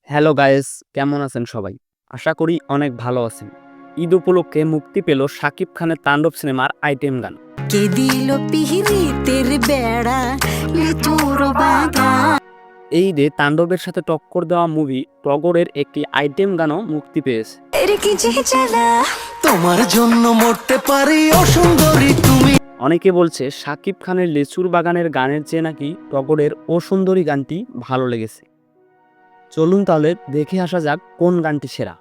Hello guys, কেমন আছেন সবাই? আশা করি অনেক ভালো আছেন। ঈদ উপলক্ষে মুক্তি পেল শাকিব খানের তাণ্ডব সিনেমার আইটেম গান। কে দিল পিহিরিতের বেড়া লিচুর বাগান। এই ঈদে তাণ্ডবের সাথে টক্কর দেওয়া মুভি টগরের একটি আইটেম গানও মুক্তি পেয়েছে। কি যে জ্বালা, তোমার জন্য মরতে পারি ও সুন্দরী তুমি। অনেকে বলছে শাকিব খানের লিচুর বাগানের গানের চেয়ে নাকি টগরের ও সুন্দরী গানটি ভালো লেগেছে। চলুন তাহলে দেখে আসা যাক কোন গানটি সেরা।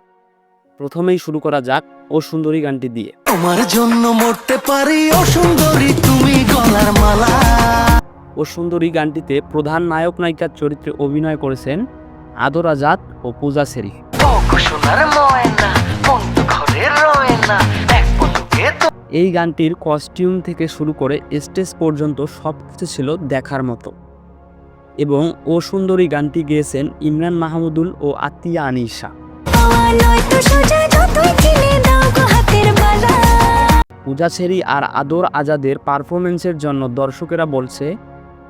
প্রথমেই শুরু করা যাক ও সুন্দরী গানটি দিয়ে। তোমার জন্য মরতে পারি ও সুন্দরী তুমি গলার মালা। ও সুন্দরী গানটিতে প্রধান নায়ক নায়িকার চরিত্রে অভিনয় করেছেন আদর আজাদ ও পূজা সেরি। এই গানটির কস্টিউম থেকে শুরু করে স্টেজ পর্যন্ত সবকিছু ছিল দেখার মতো। এবং ও সুন্দরী গানটি গেয়েছেন ইমরান মাহমুদুল ও আতিয়া আনিশা। পূজা সেরি আর আদর আজাদের পারফরমেন্সের জন্য দর্শকেরা বলছে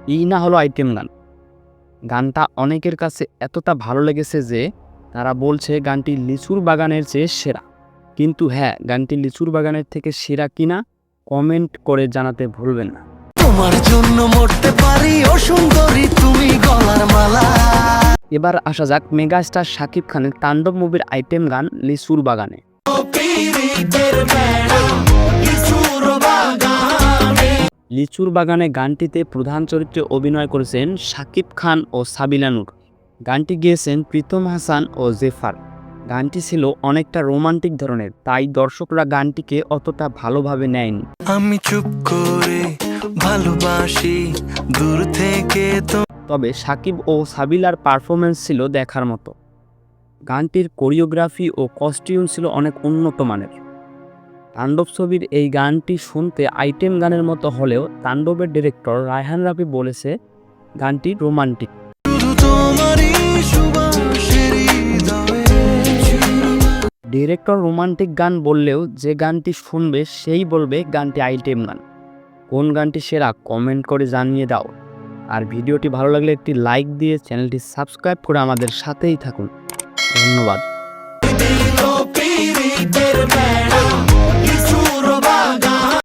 এই না হলো আইটেম গান। গানটা অনেকের কাছে এতটা ভালো লেগেছে যে তারা বলছে গানটি লিচুর বাগানের চেয়ে সেরা। কিন্তু হ্যাঁ, গানটি লিচুর বাগানের থেকে সেরা কিনা কমেন্ট করে জানাতে ভুলবেন না। তোমার জন্য মরতে পারি ও সুন্দরী তুমি গলার মালা। এবার আসা যাক মেগাস্টার শাকিব খানের তাণ্ডব মুভির আইটেম গান লিচুর বাগানে। লিচুর বাগানে গানটিতে প্রধান চরিত্রে অভিনয় করেছেন শাকিব খান ও সাবিলা নূর। গানটি গেয়েছেন প্রীতম হাসান ও জেফার। গানটি ছিল অনেকটা রোমান্টিক ধরনের, তাই দর্শকরা গানটিকে অতটা ভালোভাবে নেয়নি। আমি চুপ করে ভালোবাসি দূর থেকে তো। তবে শাকিব ও সাবিলার পারফরমেন্স ছিল দেখার মতো। গানটির কোরিওগ্রাফি ও কস্টিউম ছিল অনেক উন্নত মানের। তাণ্ডব ছবির এই গানটি শুনতে আইটেম গানের মতো হলেও তাণ্ডবের ডিরেক্টর রায়হান রাফি বলেছে গানটি রোমান্টিক। ডিরেক্টর রোমান্টিক গান বললেও যে গানটি শুনবে সেই বলবে গানটি আইটেম গান। কোন গানটি সেরা কমেন্ট করে জানিয়ে দাও। আর ভিডিওটি ভালো লাগলে একটি লাইক দিয়ে চ্যানেলটি সাবস্ক্রাইব করে আমাদের সাথেই থাকুন। ধন্যবাদ।